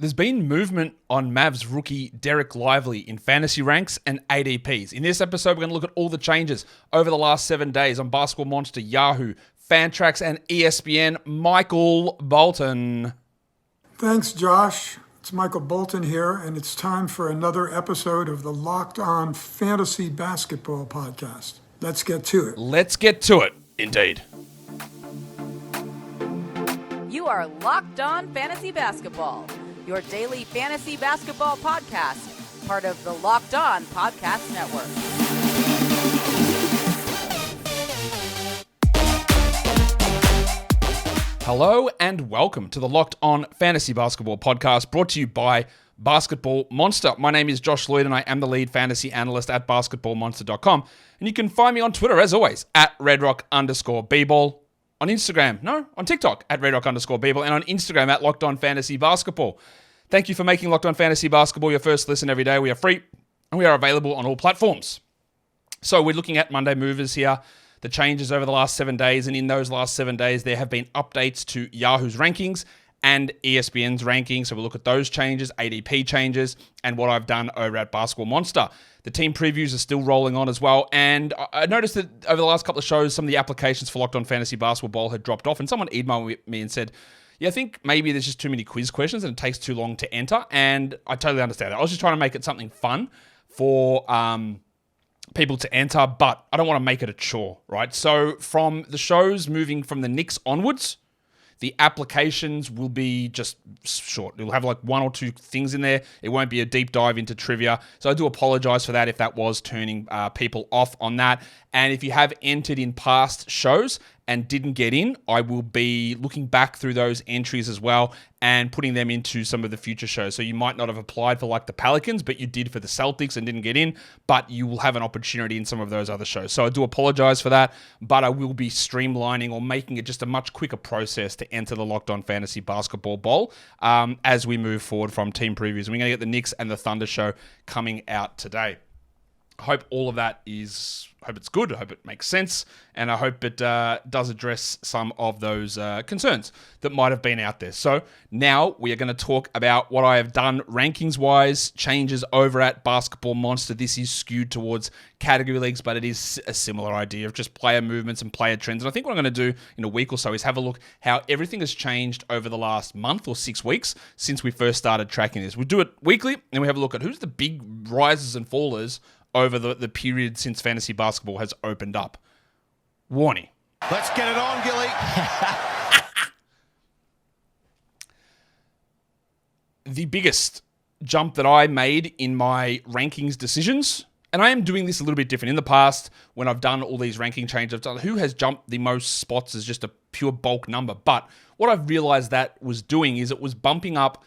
There's been movement on Mavs rookie Dereck Lively in fantasy ranks and ADPs. In this episode, we're going to look at all the changes over the last 7 days on Basketball Monster, Yahoo, Fantrax, and ESPN. Michael Bolton. Thanks, Josh. It's Michael Bolton here, and it's time for another episode of the Locked On Fantasy Basketball Podcast. Let's get to it. Let's get to it, indeed. You are Locked On Fantasy Basketball, your daily fantasy basketball podcast, part of the Locked On Podcast Network. Hello and welcome to the Locked On Fantasy Basketball Podcast, brought to you by Basketball Monster. My name is Josh Lloyd, and I am the lead fantasy analyst at basketballmonster.com. And you can find me on Twitter, as always, at redrock_bball. On Instagram, on TikTok, at redrock_bball, and on Instagram, at Locked On Fantasy Basketball. Thank you for making Locked On Fantasy Basketball your first listen every day. We are free, and we are available on all platforms. So we're looking at Monday movers here, the changes over the last 7 days, and in those last 7 days, there have been updates to Yahoo's rankings and ESPN's rankings. So we'll look at those changes, ADP changes, and what I've done over at Basketball Monster. The team previews are still rolling on as well, and I noticed that over the last couple of shows, some of the applications for Locked On Fantasy Basketball had dropped off, and someone emailed me and said, yeah, I think maybe there's just too many quiz questions and it takes too long to enter, and I totally understand that. I was just trying to make it something fun for people to enter, but I don't want to make it a chore, right? So from the shows moving from the Knicks onwards, the applications will be just short. It'll have like one or two things in there. It won't be a deep dive into trivia. So I do apologize for that if that was turning people off on that. And if you have entered in past shows and didn't get in, I will be looking back through those entries as well and putting them into some of the future shows. So you might not have applied for like the Pelicans, but you did for the Celtics and didn't get in, but you will have an opportunity in some of those other shows. So I do apologize for that, but I will be streamlining or making it just a much quicker process to enter the Locked On Fantasy Basketball Bowl as we move forward from team previews. We're going to get the Knicks and the Thunder show coming out today. I hope all of that I hope it's good, I hope it makes sense, and I hope it does address some of those concerns that might have been out there. So now we are going to talk about what I have done rankings-wise, changes over at Basketball Monster. This is skewed towards category leagues, but it is a similar idea of just player movements and player trends. And I think what I'm going to do in a week or so is have a look how everything has changed over the last month or 6 weeks since we first started tracking this. We'll do it weekly, and we have a look at who's the big rises and fallers over the period since fantasy basketball has opened up. Warning. Let's get it on, Gilly. The biggest jump that I made in my rankings decisions, and I am doing this a little bit different. In the past, when I've done all these ranking changes, I've done who has jumped the most spots as just a pure bulk number. But what I've realized that was doing is it was bumping up.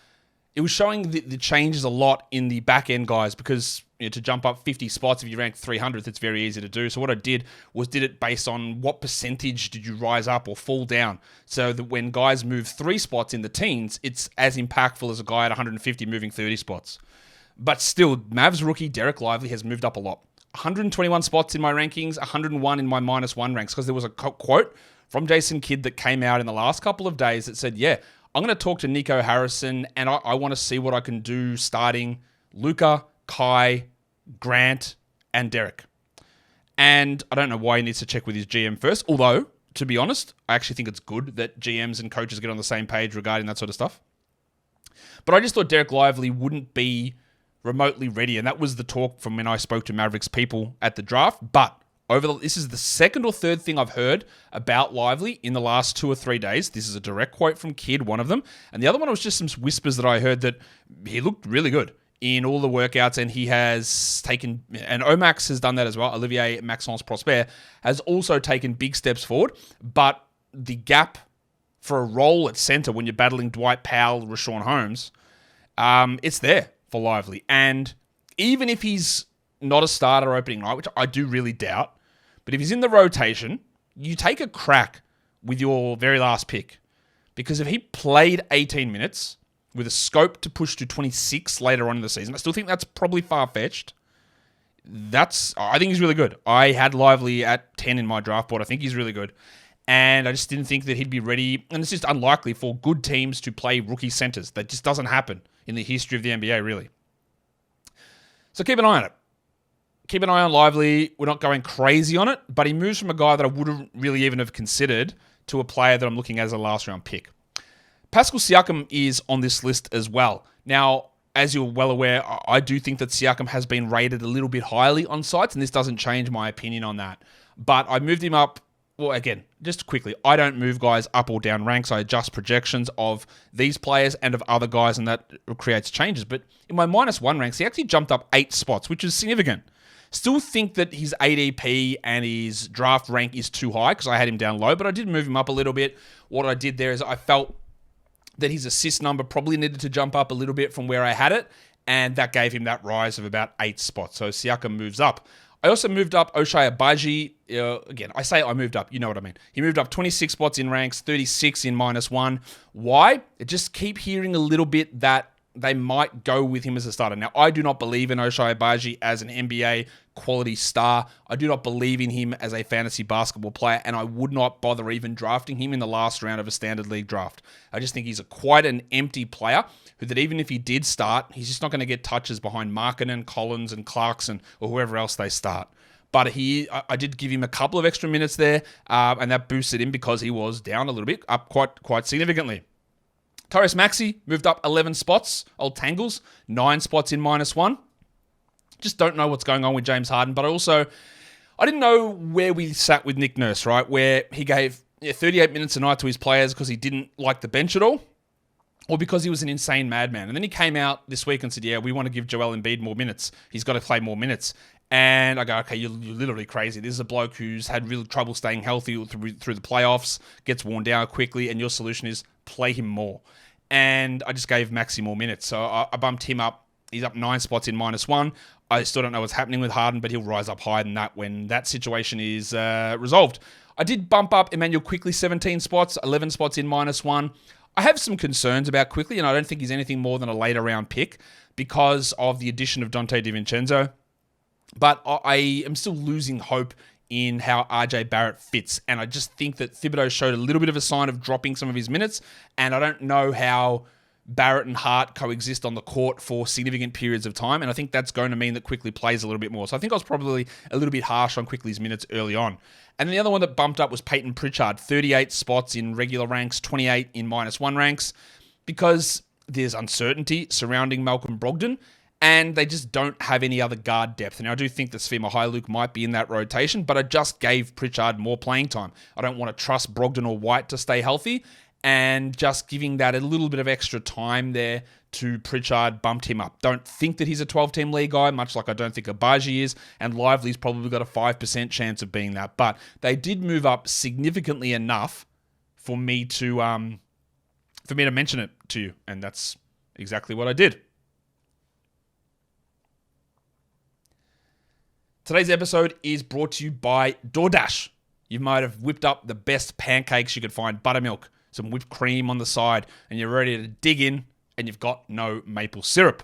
It was showing the changes a lot in the back end guys because to jump up 50 spots, if you rank 300th, it's very easy to do. So what I did was did it based on what percentage did you rise up or fall down. So that when guys move 3 spots in the teens, it's as impactful as a guy at 150 moving 30 spots. But still, Mavs rookie Dereck Lively has moved up a lot. 121 spots in my rankings, 101 in my -1 ranks, because there was a quote from Jason Kidd that came out in the last couple of days that said, yeah, I'm going to talk to Nico Harrison, and I want to see what I can do starting Luka, Kai, Grant, and Dereck. And I don't know why he needs to check with his GM first, although, to be honest, I actually think it's good that GMs and coaches get on the same page regarding that sort of stuff. But I just thought Dereck Lively wouldn't be remotely ready, and that was the talk from when I spoke to Mavericks people at the draft. But this is the second or third thing I've heard about Lively in the last 2 or 3 days. This is a direct quote from Kidd, one of them. And the other one was just some whispers that I heard that he looked really good in all the workouts, and he has taken, and Omax has done that as well. Olivier Maxence Prosper has also taken big steps forward, but the gap for a role at center when you're battling Dwight Powell, Rashawn Holmes, it's there for Lively. And even if he's not a starter opening night, which I do really doubt, but if he's in the rotation, you take a crack with your very last pick. Because if he played 18 minutes with a scope to push to 26 later on in the season, I still think that's probably far-fetched. I think he's really good. I had Lively at 10 in my draft board. I think he's really good. And I just didn't think that he'd be ready. And it's just unlikely for good teams to play rookie centers. That just doesn't happen in the history of the NBA, really. So keep an eye on it. Keep an eye on Lively. We're not going crazy on it, but he moves from a guy that I wouldn't really even have considered to a player that I'm looking at as a last-round pick. Pascal Siakam is on this list as well. Now, as you're well aware, I do think that Siakam has been rated a little bit highly on sites, and this doesn't change my opinion on that. But I moved him up. Well, again, just quickly, I don't move guys up or down ranks. I adjust projections of these players and of other guys, and that creates changes. But in my -1 ranks, he actually jumped up 8 spots, which is significant. Still think that his ADP and his draft rank is too high because I had him down low, but I did move him up a little bit. What I did there is I felt that his assist number probably needed to jump up a little bit from where I had it, and that gave him that rise of about 8 spots. So Siakam moves up. I also moved up Ochai Agbaji. Again, I say I moved up. You know what I mean. He moved up 26 spots in ranks, 36 in -1. Why? I just keep hearing a little bit that they might go with him as a starter. Now, I do not believe in Ochai Agbaji as an NBA quality star. I do not believe in him as a fantasy basketball player, and I would not bother even drafting him in the last round of a standard league draft. I just think he's quite an empty player who that even if he did start, he's just not going to get touches behind Markkanen, Collins, and Clarkson, or whoever else they start. But I did give him a couple of extra minutes there, and that boosted him because he was down a little bit, up quite significantly. Tyrese Maxey moved up 11 spots. Old Tangles, 9 spots in -1. Just don't know what's going on with James Harden. But I didn't know where we sat with Nick Nurse, right? Where he gave 38 minutes a night to his players because he didn't like the bench at all, or because he was an insane madman. And then he came out this week and said, yeah, we want to give Joel Embiid more minutes. He's got to play more minutes. And I go, okay, you're literally crazy. This is a bloke who's had real trouble staying healthy through the playoffs, gets worn down quickly, and your solution is play him more. And I just gave Maxey more minutes. So I bumped him up. He's up 9 spots in -1. I still don't know what's happening with Harden, but he'll rise up higher than that when that situation is resolved. I did bump up Emmanuel Quickly 17 spots, 11 spots in -1. I have some concerns about Quickly, and I don't think he's anything more than a later round pick because of the addition of Donte DiVincenzo. But I am still losing hope in how RJ Barrett fits. And I just think that Thibodeau showed a little bit of a sign of dropping some of his minutes. And I don't know how Barrett and Hart coexist on the court for significant periods of time. And I think that's going to mean that Quickly plays a little bit more. So I think I was probably a little bit harsh on Quickly's minutes early on. And then the other one that bumped up was Peyton Pritchard, 38 spots in regular ranks, 28 in -1 ranks, because there's uncertainty surrounding Malcolm Brogdon. And they just don't have any other guard depth. And I do think that Svi Mykhailiuk might be in that rotation, but I just gave Pritchard more playing time. I don't want to trust Brogdon or White to stay healthy, and just giving that a little bit of extra time there to Pritchard bumped him up. Don't think that he's a 12-team league guy, much like I don't think Agbaji is, and Lively's probably got a 5% chance of being that. But they did move up significantly enough for me to mention it to you, and that's exactly what I did. Today's episode is brought to you by DoorDash. You might have whipped up the best pancakes you could find, buttermilk, some whipped cream on the side, and you're ready to dig in, and you've got no maple syrup.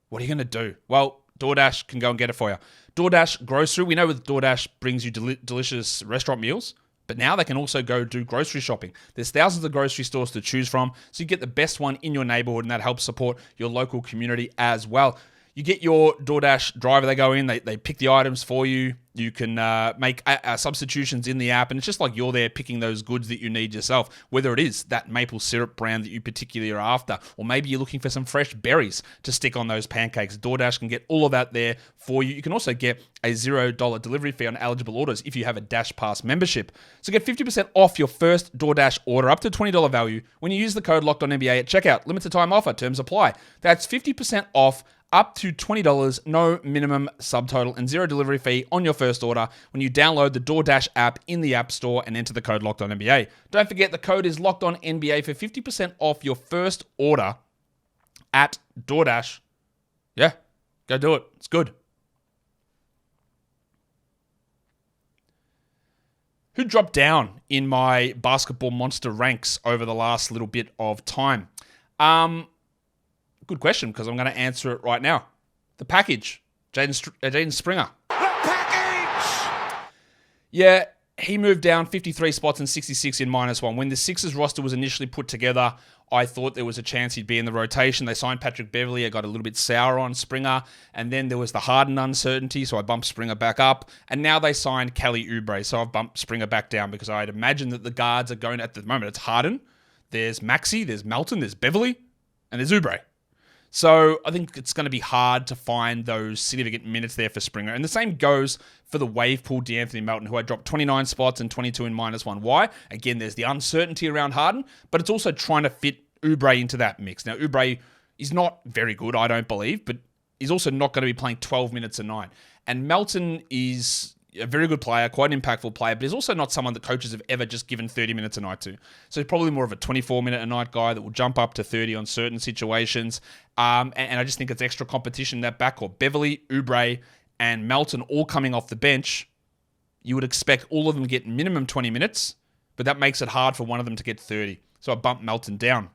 What are you going to do? Well, DoorDash can go and get it for you. DoorDash grocery. We know with DoorDash brings you delicious restaurant meals, but now they can also go do grocery shopping. There's thousands of grocery stores to choose from, so you get the best one in your neighborhood, and that helps support your local community as well. You get your DoorDash driver, they go in, they pick the items for you. You can make substitutions in the app, and it's just like you're there picking those goods that you need yourself, whether it is that maple syrup brand that you particularly are after, or maybe you're looking for some fresh berries to stick on those pancakes. DoorDash can get all of that there for you. You can also get a $0 delivery fee on eligible orders if you have a Dash Pass membership. So get 50% off your first DoorDash order up to $20 value when you use the code LOCKEDONNBA at checkout. Limited time offer, terms apply. That's 50% off up to $20, no minimum subtotal, and $0 delivery fee on your first order when you download the DoorDash app in the App Store and enter the code LOCKEDONNBA. Don't forget the code is LOCKEDONNBA for 50% off your first order at DoorDash. Yeah, go do it. It's good. Who dropped down in my basketball monster ranks over the last little bit of time? Good question, because I'm going to answer it right now. The package. Jaden Springer. The package! Yeah, he moved down 53 spots and 66 in -1. When the Sixers roster was initially put together, I thought there was a chance he'd be in the rotation. They signed Patrick Beverley. I got a little bit sour on Springer. And then there was the Harden uncertainty, so I bumped Springer back up. And now they signed Kelly Oubre, so I've bumped Springer back down because I'd imagine that the guards are going, at the moment, it's Harden, there's Maxey, there's Melton, there's Beverley, and there's Oubre. So I think it's going to be hard to find those significant minutes there for Springer. And the same goes for the wave pool DeAnthony Melton, who I dropped 29 spots and 22 in -1. Why? Again, there's the uncertainty around Harden, but it's also trying to fit Oubre into that mix. Now, Oubre is not very good, I don't believe, but he's also not going to be playing 12 minutes a night. And Melton is a very good player, quite an impactful player, but he's also not someone that coaches have ever just given 30 minutes a night to. So he's probably more of a 24-minute-a-night guy that will jump up to 30 on certain situations. And I just think it's extra competition in that backcourt. Beverley, Oubre, and Melton all coming off the bench. You would expect all of them to get minimum 20 minutes, but that makes it hard for one of them to get 30. So I bumped Melton down.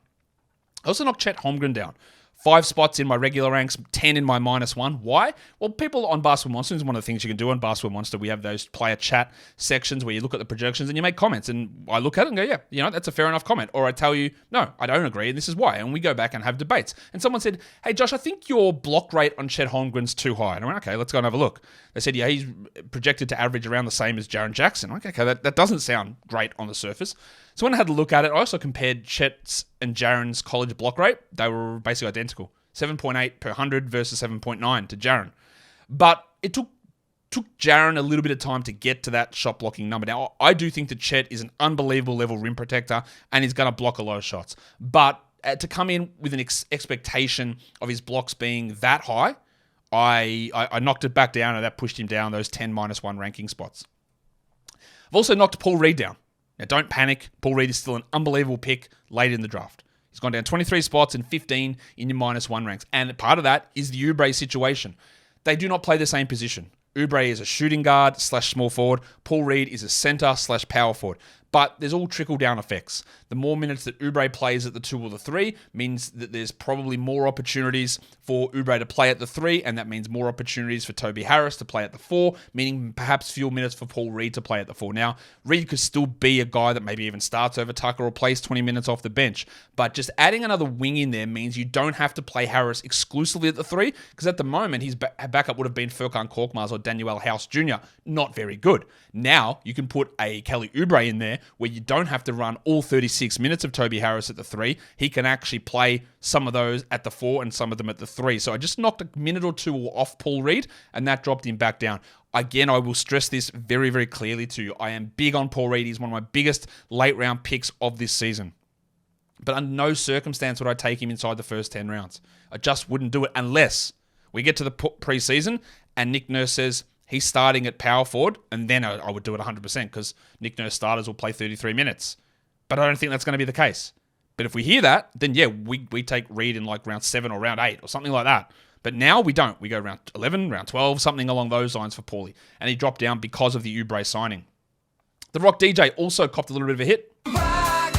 I also knocked Chet Holmgren down. 5 spots in my regular ranks, 10 in my -1. Why? Well, people on Basketball Monster, is one of the things you can do on Basketball Monster. We have those player chat sections where you look at the projections and you make comments. And I look at it and go, yeah, that's a fair enough comment. Or I tell you, no, I don't agree, and this is why. And we go back and have debates. And someone said, hey, Josh, I think your block rate on Chet Holmgren's too high. And I went, okay, let's go and have a look. They said, yeah, he's projected to average around the same as Jaren Jackson. I'm like, okay, that doesn't sound great on the surface. So when I had a look at it, I also compared Chet's and Jaren's college block rate. They were basically identical. 7.8 per 100 versus 7.9 to Jaren. But it took Jaren a little bit of time to get to that shot blocking number. Now, I do think that Chet is an unbelievable level rim protector and he's going to block a lot of shots. But to come in with an expectation of his blocks being that high, I knocked it back down and that pushed him down those 10 -1 ranking spots. I've also knocked Paul Reed down. Now, don't panic. Paul Reed is still an unbelievable pick late in the draft. He's gone down 23 spots and 15 in your -1 ranks. And part of that is the Oubre situation. They do not play the same position. Oubre is a shooting guard / small forward. Paul Reed is a center / power forward. But there's all trickle-down effects. The more minutes that Oubre plays at the 2 or the 3 means that there's probably more opportunities for Oubre to play at the 3, and that means more opportunities for Toby Harris to play at the 4, meaning perhaps fewer minutes for Paul Reed to play at the 4. Now, Reed could still be a guy that maybe even starts over Tucker or plays 20 minutes off the bench, but just adding another wing in there means you don't have to play Harris exclusively at the 3, because at the moment, his backup would have been Furkan Korkmaz or Daniel House Jr. Not very good. Now, you can put a Kelly Oubre in there where you don't have to run all 36 minutes of Toby Harris at the 3. He can actually play some of those at the 4 and some of them at the 3. So I just knocked a minute or two off Paul Reed, and that dropped him back down. Again, I will stress this very, very clearly to you. I am big on Paul Reed. He's one of my biggest late-round picks of this season. But under no circumstance would I take him inside the first 10 rounds. I just wouldn't do it unless we get to the preseason and Nick Nurse says, he's starting at power forward, and then I would do it 100% because Nick Nurse starters will play 33 minutes. But I don't think that's going to be the case. But if we hear that, then yeah, we take Reed in like round 7 or round 8 or something like that. But now we don't. We go round 11, round 12, something along those lines for Paulie. And he dropped down because of the Oubre signing. The Rock DJ also copped a little bit of a hit. Rock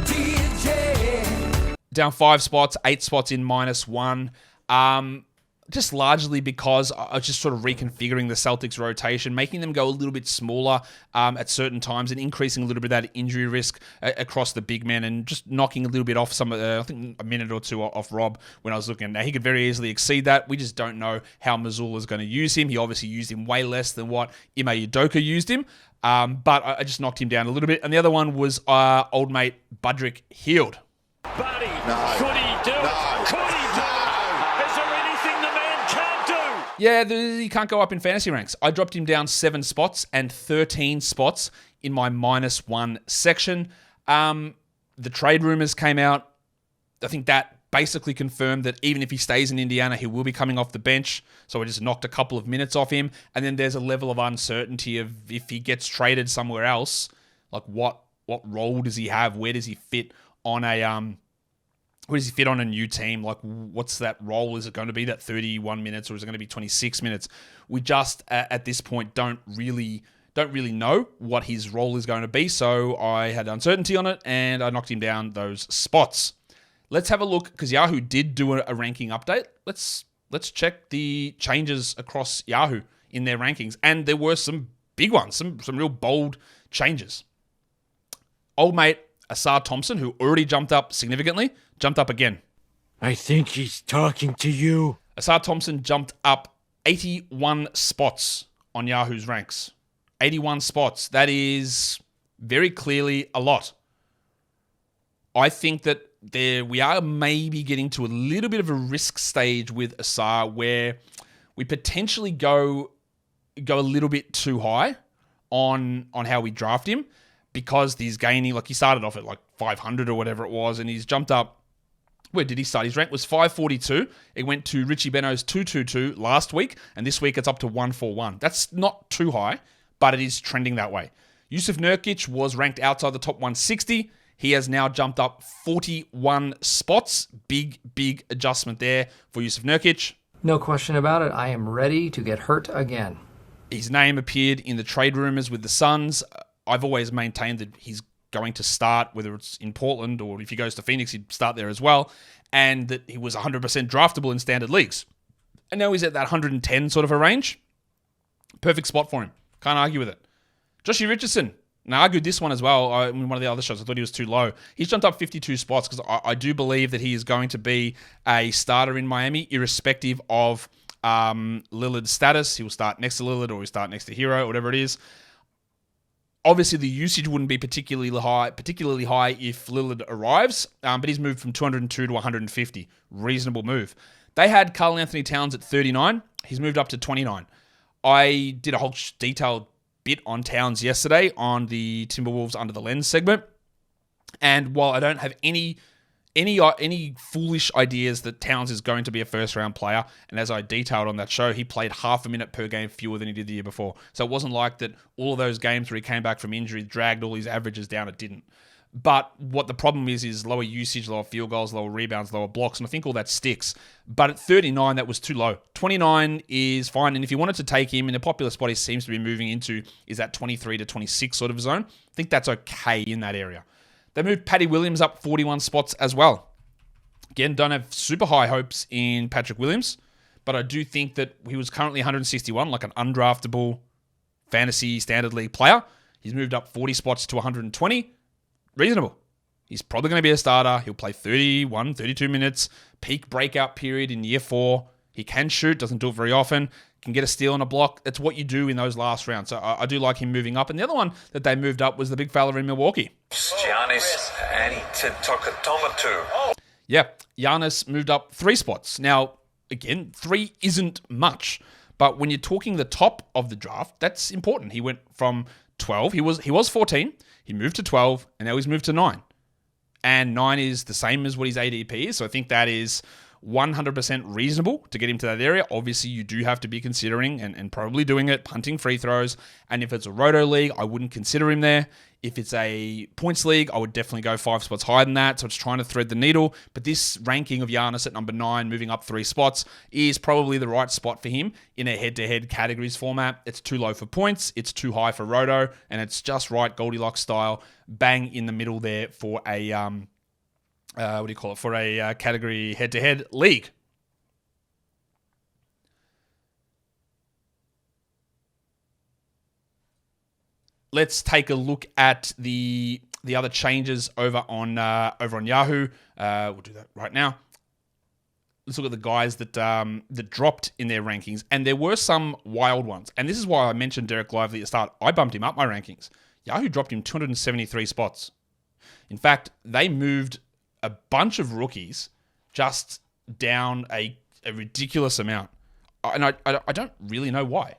DJ. Down 5 spots, 8 spots in -1. Just largely because I was just sort of reconfiguring the Celtics rotation, making them go a little bit smaller at certain times and increasing a little bit of that injury risk across the big men and just knocking a little bit off some of I think a minute or two off Rob when I was looking. Now, he could very easily exceed that. We just don't know how Mazzulla is going to use him. He obviously used him way less than what Ime Udoka used him. But I just knocked him down a little bit. And the other one was old mate Budrick Hield. Buddy, could he do it? Could he do it? Is there anything the man can't do? Yeah, he can't go up in fantasy ranks. I dropped him down 7 spots and 13 spots in my -1 section. The trade rumors came out. I think that basically confirmed that even if he stays in Indiana, he will be coming off the bench. So I just knocked a couple of minutes off him. And then there's a level of uncertainty of if he gets traded somewhere else, like what role does he have? Where does he fit on a new team? Like, what's that role? Is it going to be that 31 minutes or is it going to be 26 minutes? We just at this point don't really know what his role is going to be. So I had uncertainty on it and I knocked him down those spots. Let's have a look because Yahoo did do a ranking update. Let's check the changes across Yahoo in their rankings, and there were some big ones, some real bold changes. Old mate Asar Thompson, who already jumped up significantly, jumped up again. I think he's talking to you. Asar Thompson jumped up 81 spots on Yahoo's ranks. 81 spots. That is very clearly a lot. I think that we are maybe getting to a little bit of a risk stage with Asar where we potentially go a little bit too high on how we draft him, because he's gaining, like he started off at like 500 or whatever it was, and he's jumped up. Where did he start? His rank was 542. It went to Richie Beno's 222 last week, and this week it's up to 141. That's not too high, but it is trending that way. Yusuf Nurkic was ranked outside the top 160. He has now jumped up 41 spots. Big adjustment there for Yusuf Nurkic. No question about it. I am ready to get hurt again. His name appeared in the trade rumors with the Suns. I've always maintained that he's going to start, whether it's in Portland or if he goes to Phoenix, he'd start there as well, and that he was 100% draftable in standard leagues. And now he's at that 110 sort of a range. Perfect spot for him. Can't argue with it. Joshie Richardson. Now, I argued this one as well. In one of the other shows, I thought he was too low. He's jumped up 52 spots because I do believe that he is going to be a starter in Miami, irrespective of Lillard's status. He will start next to Lillard, or he'll start next to Hero, whatever it is. Obviously, the usage wouldn't be particularly high if Lillard arrives, but he's moved from 202 to 150. Reasonable move. They had Karl Anthony Towns at 39. He's moved up to 29. I did a whole detailed bit on Towns yesterday on the Timberwolves Under the Lens segment, and while I don't have any foolish ideas that Towns is going to be a first-round player, and as I detailed on that show, he played half a minute per game fewer than he did the year before. So it wasn't like that all of those games where he came back from injury dragged all his averages down. It didn't. But what the problem is lower usage, lower field goals, lower rebounds, lower blocks, and I think all that sticks. But at 39, that was too low. 29 is fine, and if you wanted to take him in a popular spot he seems to be moving into is that 23 to 26 sort of zone. I think that's okay in that area. They moved Patty Williams up 41 spots as well. Again, don't have super high hopes in Patrick Williams, but I do think that he was currently 161, like an undraftable fantasy standard league player. He's moved up 40 spots to 120. Reasonable. He's probably going to be a starter. He'll play 31, 32 minutes, peak breakout period in year 4. He can shoot, doesn't do it very often, can get a steal and a block. That's what you do in those last rounds. So I do like him moving up. And the other one that they moved up was the big fella in Milwaukee. Giannis Antetokounmpo. Yeah, Giannis moved up 3 spots. Now, again, 3 isn't much, but when you're talking the top of the draft, that's important. He went from 12. He was 14. He moved to 12, and now he's moved to 9. And 9 is the same as what his ADP is, so I think that is 100% reasonable to get him to that area. Obviously, you do have to be considering and probably doing it, punting free throws. And if it's a roto league, I wouldn't consider him there. If it's a points league, I would definitely go 5 spots higher than that. So it's trying to thread the needle. But this ranking of Giannis at number 9, moving up 3 spots, is probably the right spot for him in a head-to-head categories format. It's too low for points. It's too high for roto. And it's just right, Goldilocks style, bang in the middle there for a... for a category head-to-head league. Let's take a look at the other changes over on Yahoo. We'll do that right now. Let's look at the guys that dropped in their rankings, and there were some wild ones. And this is why I mentioned Dereck Lively at the start. I bumped him up my rankings. Yahoo dropped him 273 spots. In fact, they moved a bunch of rookies just down a ridiculous amount. And I don't really know why.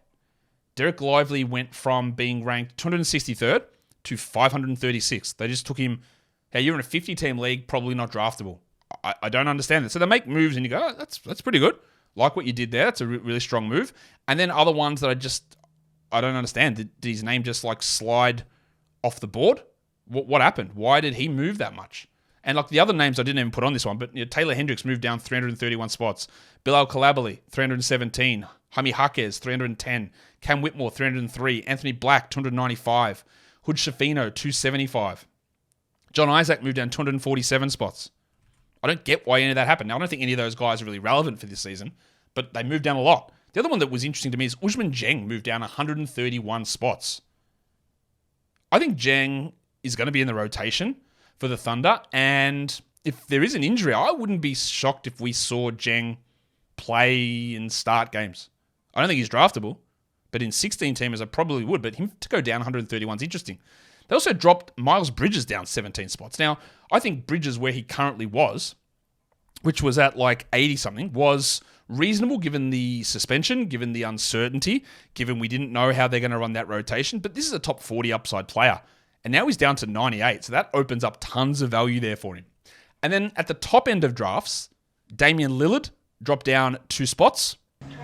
Dereck Lively went from being ranked 263rd to 536. They just took him, hey, you're in a 50-team league, probably not draftable. I don't understand that. So they make moves and you go, oh, that's pretty good. Like what you did there. That's a really strong move. And then other ones that I don't understand. Did his name just like slide off the board? What happened? Why did he move that much? And like the other names I didn't even put on this one, but Taylor Hendricks moved down 331 spots. Bilal Coulibaly, 317. Jaime Jaquez, 310. Cam Whitmore, 303. Anthony Black, 295. Hood Schifino, 275. John Isaac moved down 247 spots. I don't get why any of that happened. Now, I don't think any of those guys are really relevant for this season, but they moved down a lot. The other one that was interesting to me is Usman Jeng moved down 131 spots. I think Jeng is going to be in the rotation for the Thunder. And if there is an injury, I wouldn't be shocked if we saw Jeng play and start games. I don't think he's draftable, but in 16 teamers I probably would. But him to go down 131 is interesting. They also dropped Miles Bridges down 17 spots. Now, I think Bridges, where he currently was, which was at like 80-something, was reasonable given the suspension, given the uncertainty, given we didn't know how they're going to run that rotation. But this is a top 40 upside player. And now he's down to 98. So that opens up tons of value there for him. And then at the top end of drafts, Damian Lillard dropped down 2 spots.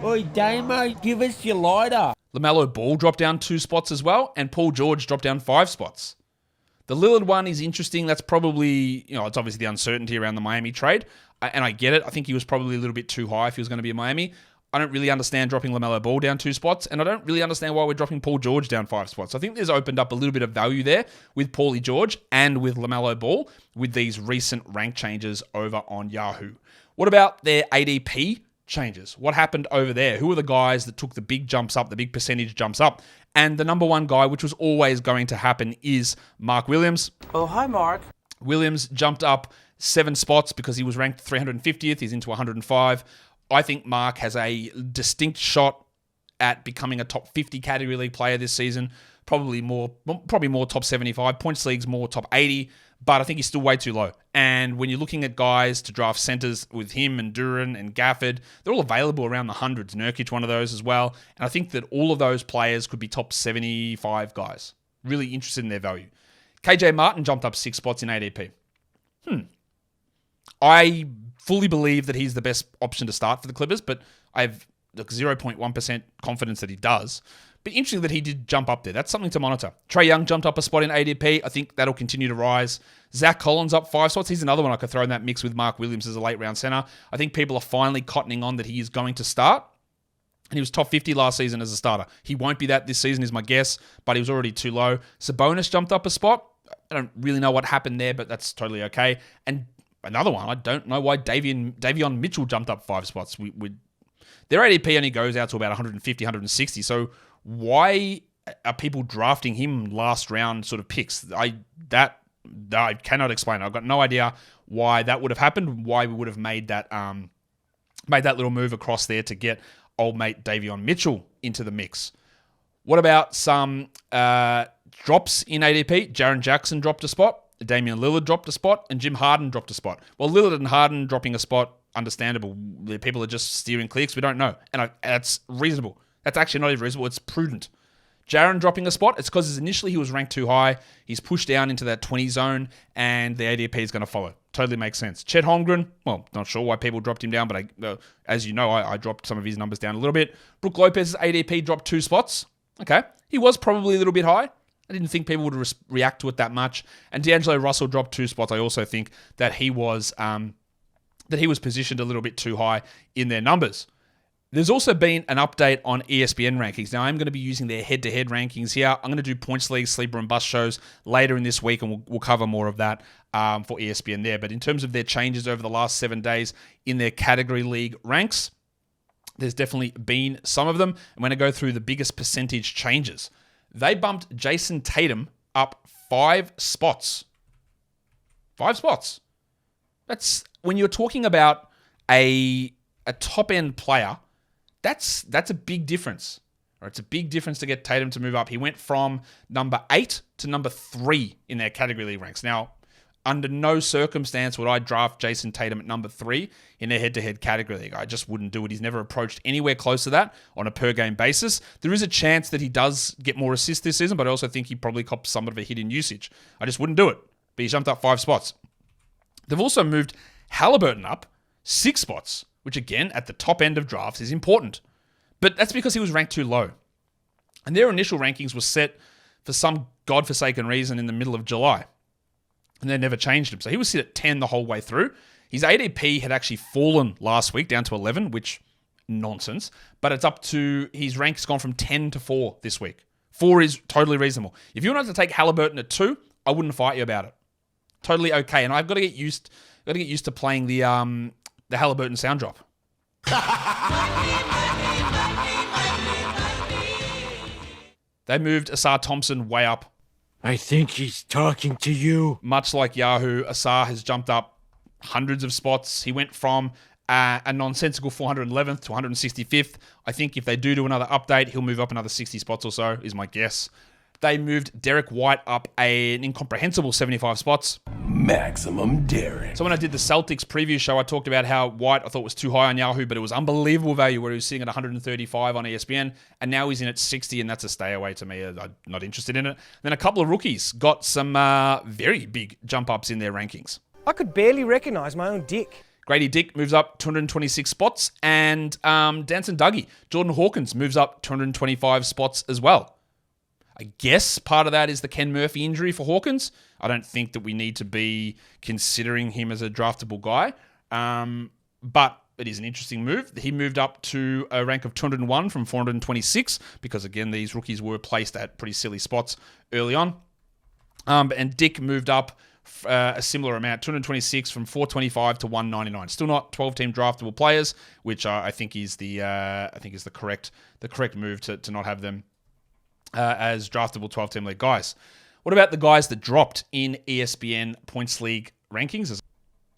Oi, Damo, give us your lighter. LaMelo Ball dropped down 2 spots as well. And Paul George dropped down 5 spots. The Lillard one is interesting. That's probably, it's obviously the uncertainty around the Miami trade. And I get it. I think he was probably a little bit too high if he was going to be in Miami. I don't really understand dropping LaMelo Ball down 2 spots. And I don't really understand why we're dropping Paul George down 5 spots. I think there's opened up a little bit of value there with Paulie George and with LaMelo Ball with these recent rank changes over on Yahoo. What about their ADP changes? What happened over there? Who are the guys that took the big jumps up, the big percentage jumps up? And the number one guy, which was always going to happen, is Mark Williams. Oh, hi, Mark. Williams jumped up 7 spots because he was ranked 350th. He's into 105. I think Mark has a distinct shot at becoming a top 50 category league player this season. Probably more top 75. Points league's more top 80. But I think he's still way too low. And when you're looking at guys to draft centers with him and Duran and Gafford, they're all available around the hundreds. Nurkic, one of those as well. And I think that all of those players could be top 75 guys. Really interested in their value. KJ Martin jumped up 6 spots in ADP. I fully believe that he's the best option to start for the Clippers, but I have 0.1% confidence that he does. But interesting that he did jump up there. That's something to monitor. Trae Young jumped up a spot in ADP. I think that'll continue to rise. Zach Collins up 5 spots. He's another one I could throw in that mix with Mark Williams as a late round center. I think people are finally cottoning on that he is going to start. And he was top 50 last season as a starter. He won't be that this season is my guess, but he was already too low. Sabonis jumped up a spot. I don't really know what happened there, but that's totally okay. And another one, I don't know why Davion Mitchell jumped up 5 spots. Their ADP only goes out to about 150, 160. So why are people drafting him last round sort of picks? I cannot explain. I've got no idea why that would have happened, why we would have made that little move across there to get old mate Davion Mitchell into the mix. What about some drops in ADP? Jaren Jackson dropped a spot. Damian Lillard dropped a spot, and Jim Harden dropped a spot. Well, Lillard and Harden dropping a spot, understandable. People are just steering clicks. We don't know. And that's reasonable. That's actually not even reasonable. It's prudent. Jaren dropping a spot, it's because initially he was ranked too high. He's pushed down into that 20 zone, and the ADP is going to follow. Totally makes sense. Chet Holmgren, well, not sure why people dropped him down, but as you know, I dropped some of his numbers down a little bit. Brook Lopez's ADP dropped 2 spots. Okay. He was probably a little bit high. I didn't think people would react to it that much. And D'Angelo Russell dropped 2 spots. I also think that he was positioned a little bit too high in their numbers. There's also been an update on ESPN rankings. Now, I'm going to be using their head-to-head rankings here. I'm going to do points league, sleeper, and bust shows later in this week, and we'll cover more of that for ESPN there. But in terms of their changes over the last 7 days in their category league ranks, there's definitely been some of them. I'm going to go through the biggest percentage changes. They bumped Jason Tatum up 5 spots. 5 spots. That's when you're talking about a top-end player, that's a big difference. Or it's a big difference to get Tatum to move up. He went from number 8 to number 3 in their category league ranks. Now, under no circumstance would I draft Jason Tatum at number 3 in a head-to-head category league. I just wouldn't do it. He's never approached anywhere close to that on a per-game basis. There is a chance that he does get more assists this season, but I also think he probably cops somewhat of a hit in usage. I just wouldn't do it. But he jumped up 5 spots. They've also moved Halliburton up 6 spots, which again, at the top end of drafts, is important. But that's because he was ranked too low. And their initial rankings were set for some godforsaken reason in the middle of July. And they never changed him. So he was sit at 10 the whole way through. His ADP had actually fallen last week down to 11, which nonsense. But it's up to, his rank's gone from 10 to 4 this week. 4 is totally reasonable. If you wanted to take Halliburton at 2, I wouldn't fight you about it. Totally okay. And I've got to get used to playing the Halliburton sound drop. They moved Asar Thompson way up. I think he's talking to you. Much like Yahoo, Asar has jumped up hundreds of spots. He went from a nonsensical 411th to 165th. I think if they do another update, he'll move up another 60 spots or so, is my guess. They moved Dereck White up an incomprehensible 75 spots. Maximum Dereck. So when I did the Celtics preview show, I talked about how White I thought was too high on Yahoo, but it was unbelievable value where he was sitting at 135 on ESPN, and now he's in at 60, and that's a stay away to me. I'm not interested in it. Then a couple of rookies got some very big jump ups in their rankings. I could barely recognise my own dick. Grady Dick moves up 226 spots, and Danson Dougie, Jordan Hawkins moves up 225 spots as well. I guess part of that is the Ken Murphy injury for Hawkins. I don't think that we need to be considering him as a draftable guy, but it is an interesting move. He moved up to a rank of 201 from 426 because, again, these rookies were placed at pretty silly spots early on. And Dick moved up a similar amount, 226 from 425 to 199. Still not 12-team draftable players, which I think is the correct move to not have them as draftable 12-team league guys. What about the guys that dropped in ESPN Points League rankings?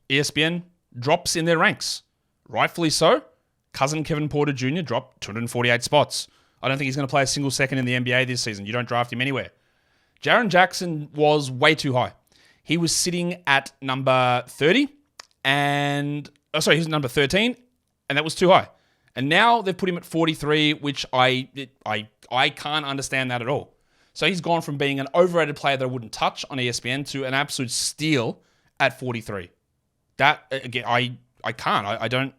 ESPN drops in their ranks. Rightfully so. Cousin Kevin Porter Jr. dropped 248 spots. I don't think he's going to play a single second in the NBA this season. You don't draft him anywhere. Jaren Jackson was way too high. He was sitting at number 30 he was number 13, and that was too high. And now they've put him at 43, which I can't understand that at all. So he's gone from being an overrated player that I wouldn't touch on ESPN to an absolute steal at 43. That, again, I can't. I don't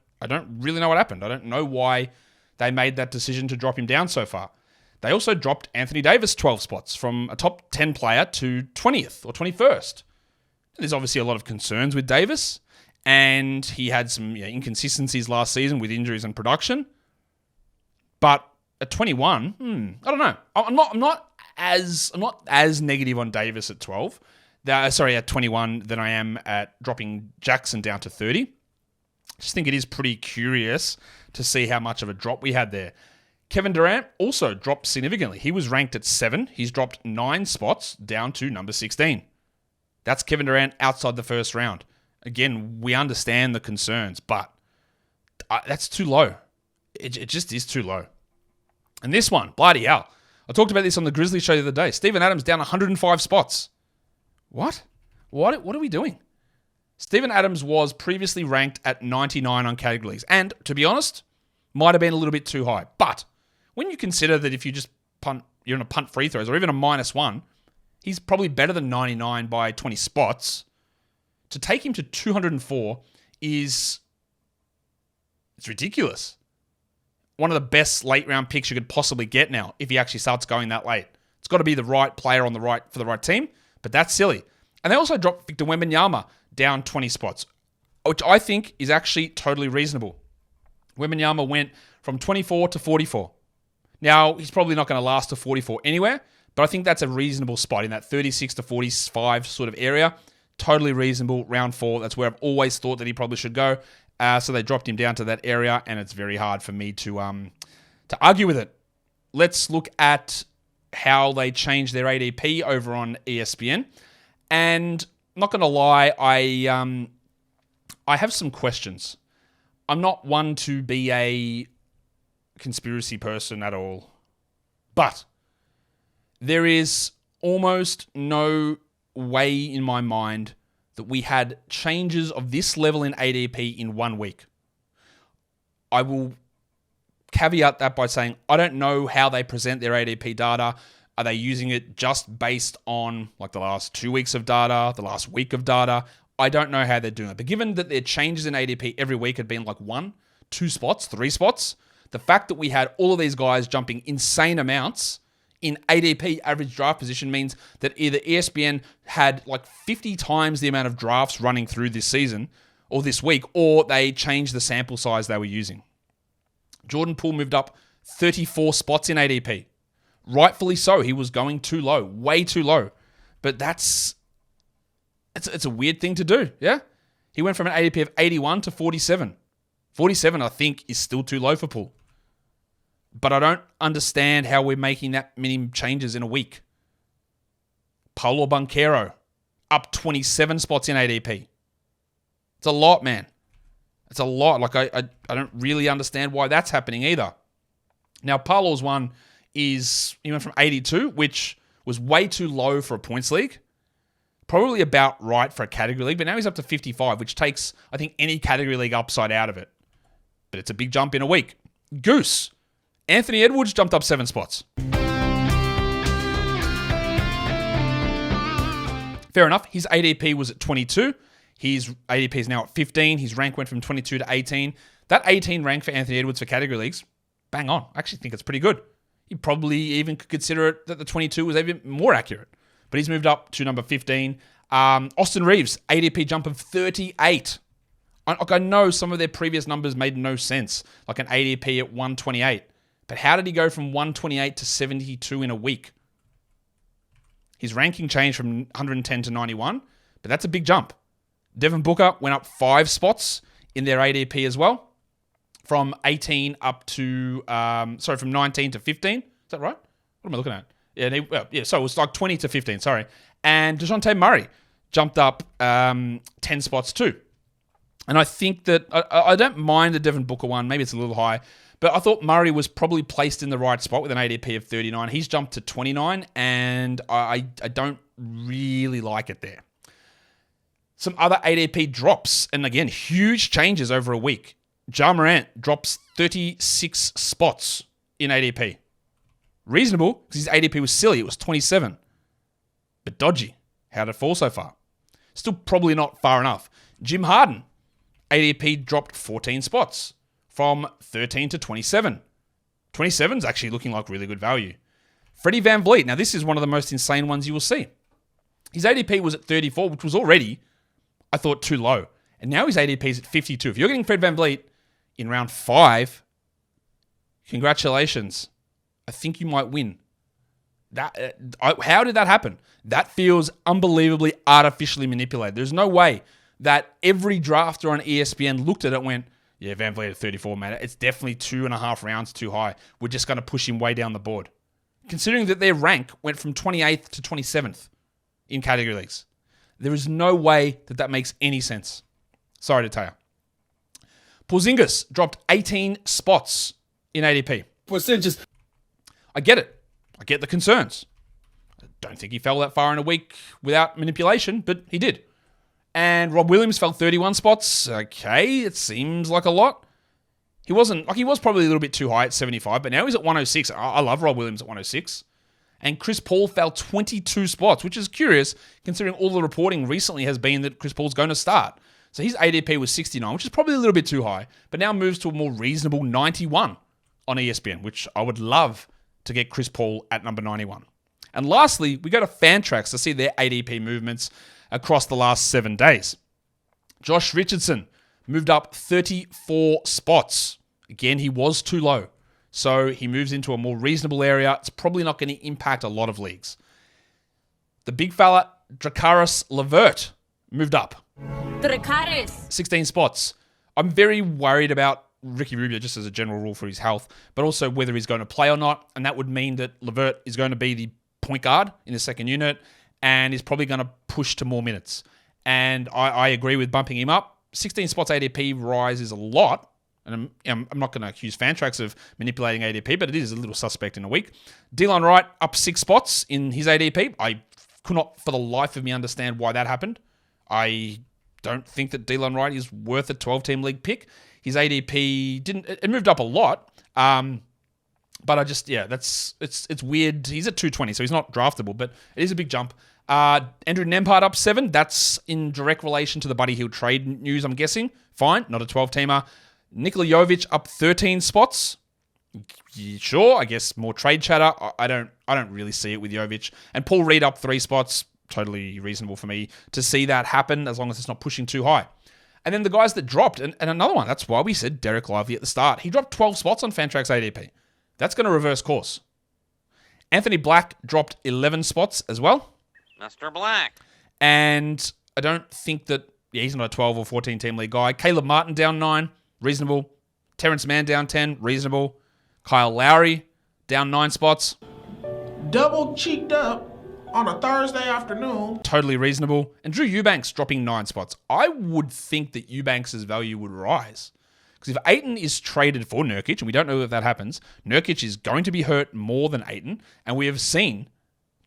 really know what happened. I don't know why they made that decision to drop him down so far. They also dropped Anthony Davis 12 spots from a top 10 player to 20th or 21st. There's obviously a lot of concerns with Davis, and he had some inconsistencies last season with injuries and production. But at 21, I don't know. I'm not as negative on Davis at 12. At 21 than I am at dropping Jackson down to 30. I just think it is pretty curious to see how much of a drop we had there. Kevin Durant also dropped significantly. He was ranked at 7. He's dropped 9 spots down to number 16. That's Kevin Durant outside the first round. Again, we understand the concerns, but that's too low. It just is too low. And this one, bloody hell. I talked about this on the Grizzlies show the other day. Steven Adams down 105 spots. What? What are we doing? Steven Adams was previously ranked at 99 on categories. And, to be honest, might have been a little bit too high. But when you consider that if you just punt, you're in a punt free throws or even a -1, he's probably better than 99 by 20 spots. To take him to 204 it's ridiculous. One of the best late round picks you could possibly get now if he actually starts going that late. It's got to be the right player for the right team, but that's silly. And they also dropped Victor Wembanyama down 20 spots, which I think is actually totally reasonable. Wembanyama went from 24 to 44. Now, he's probably not going to last to 44 anywhere, but I think that's a reasonable spot in that 36 to 45 sort of area. Totally reasonable. Round 4, that's where I've always thought that he probably should go. So they dropped him down to that area, and it's very hard for me to argue with it. Let's look at how they changed their ADP over on ESPN. And I'm not going to lie, I have some questions. I'm not one to be a conspiracy person at all, but there is almost no way in my mind that we had changes of this level in ADP in 1 week. I will caveat that by saying I don't know how they present their ADP data. Are they using it just based on like the last 2 weeks of data, the last week of data? I don't know how they're doing it. But given that their changes in ADP every week had been like 1, 2 spots, 3 spots, the fact that we had all of these guys jumping insane amounts in ADP average draft position means that either ESPN had like 50 times the amount of drafts running through this season or this week, or they changed the sample size they were using. Jordan Poole moved up 34 spots in ADP. Rightfully so. He was going too low, way too low. But it's a weird thing to do, yeah? He went from an ADP of 81 to 47. 47, I think, is still too low for Poole. But I don't understand how we're making that many changes in a week. Paulo Banchero, up 27 spots in ADP. It's a lot, man. It's a lot. Like, I don't really understand why that's happening either. Now, Paulo's one is, he went from 82, which was way too low for a points league. Probably about right for a category league, but now he's up to 55, which takes, I think, any category league upside out of it. But it's a big jump in a week. Goose. Anthony Edwards jumped up 7 spots. Fair enough. His ADP was at 22. His ADP is now at 15. His rank went from 22 to 18. That 18 rank for Anthony Edwards for category leagues, bang on. I actually think it's pretty good. You probably even could consider it that the 22 was even more accurate. But he's moved up to number 15. Austin Reeves, ADP jump of 38. I know some of their previous numbers made no sense, like an ADP at 128. But how did he go from 128 to 72 in a week? His ranking changed from 110 to 91, but that's a big jump. Devin Booker went up 5 spots in their ADP as well, from 18 up to, from 19 to 15. Is that right? What am I looking at? So it was like 20 to 15, sorry. And DeJounte Murray jumped up 10 spots too. And I think that, I don't mind the Devin Booker one, maybe it's a little high, but I thought Murray was probably placed in the right spot with an ADP of 39. He's jumped to 29, and I don't really like it there. Some other ADP drops, and again, huge changes over a week. Ja Morant drops 36 spots in ADP. Reasonable, because his ADP was silly. It was 27. But dodgy. How did it fall so far? Still probably not far enough. Jim Harden, ADP dropped 14 spots from 13 to 27. 27 is actually looking like really good value. Freddie VanVleet. Now, this is one of the most insane ones you will see. His ADP was at 34, which was already, I thought, too low. And now his ADP is at 52. If you're getting Fred VanVleet in round 5, congratulations. I think you might win. How did that happen? That feels unbelievably artificially manipulated. There's no way that every drafter on ESPN looked at it and went, yeah, VanVleet at 34, man. It's definitely 2.5 rounds too high. We're just going to push him way down the board. Considering that their rank went from 28th to 27th in category leagues. There is no way that that makes any sense. Sorry to tell you. Porzingis dropped 18 spots in ADP. Percentages. I get it. I get the concerns. I don't think he fell that far in a week without manipulation, but he did. And Rob Williams fell 31 spots. Okay, it seems like a lot. He was probably a little bit too high at 75, but now he's at 106. I love Rob Williams at 106. And Chris Paul fell 22 spots, which is curious considering all the reporting recently has been that Chris Paul's going to start. So his ADP was 69, which is probably a little bit too high, but now moves to a more reasonable 91 on ESPN, which I would love to get Chris Paul at number 91. And lastly, we go to Fantrax to see their ADP movements across the last 7 days. Josh Richardson moved up 34 spots. Again, he was too low. So he moves into a more reasonable area. It's probably not going to impact a lot of leagues. The big fella, Dracaris Levert, moved up. 16 spots. I'm very worried about Ricky Rubio just as a general rule for his health, but also whether he's going to play or not. And that would mean that Levert is going to be the point guard in the second unit and is probably going to push to more minutes. And I agree with bumping him up. 16 spots ADP rise is a lot. And I'm not going to accuse Fantrax of manipulating ADP, but it is a little suspect in a week. Delon Wright up 6 spots in his ADP. I could not for the life of me understand why that happened. I don't think that Delon Wright is worth a 12-team league pick. His ADP it moved up a lot. But it's weird. He's at 220, so he's not draftable, but it is a big jump. Andrew Nembhard up 7. That's in direct relation to the Buddy Hield trade news, I'm guessing. Fine, not a 12-teamer. Nikola Jovic up 13 spots. Sure, I guess more trade chatter. I don't really see it with Jovic. And Paul Reed up 3 spots. Totally reasonable for me to see that happen as long as it's not pushing too high. And then the guys that dropped, and another one, that's why we said Dereck Lively at the start. He dropped 12 spots on Fantrax ADP. That's going to reverse course. Anthony Black dropped 11 spots as well. Mr. Black. And I don't think that, he's not a 12 or 14 team league guy. Caleb Martin down 9, reasonable. Terrence Mann down 10, reasonable. Kyle Lowry down 9 spots. Double cheeked up on a Thursday afternoon. Totally reasonable. And Drew Eubanks dropping 9 spots. I would think that Eubanks' value would rise. Because if Ayton is traded for Nurkic, and we don't know if that happens, Nurkic is going to be hurt more than Ayton. And we have seen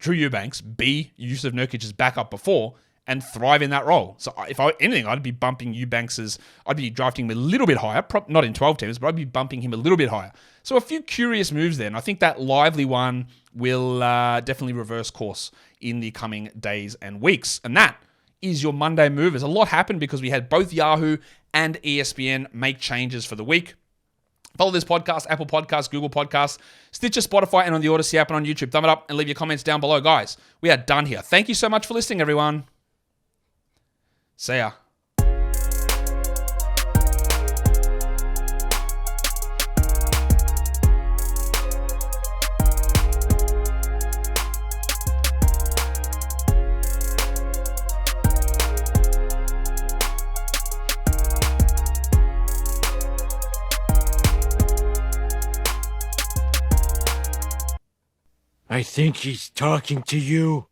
Drew Eubanks be Yusuf Nurkic's backup before and thrive in that role. So if anything, I'd be bumping I'd be drafting him a little bit higher, not in 12 teams, but I'd be bumping him a little bit higher. So a few curious moves there, and I think that Lively one will definitely reverse course in the coming days and weeks. And that is your Monday movers. A lot happened because we had both Yahoo and ESPN make changes for the week. Follow this podcast, Apple Podcasts, Google Podcasts, Stitcher, Spotify, and on the Odyssey app and on YouTube. Thumb it up and leave your comments down below. Guys, we are done here. Thank you so much for listening, everyone. See ya. I think he's talking to you.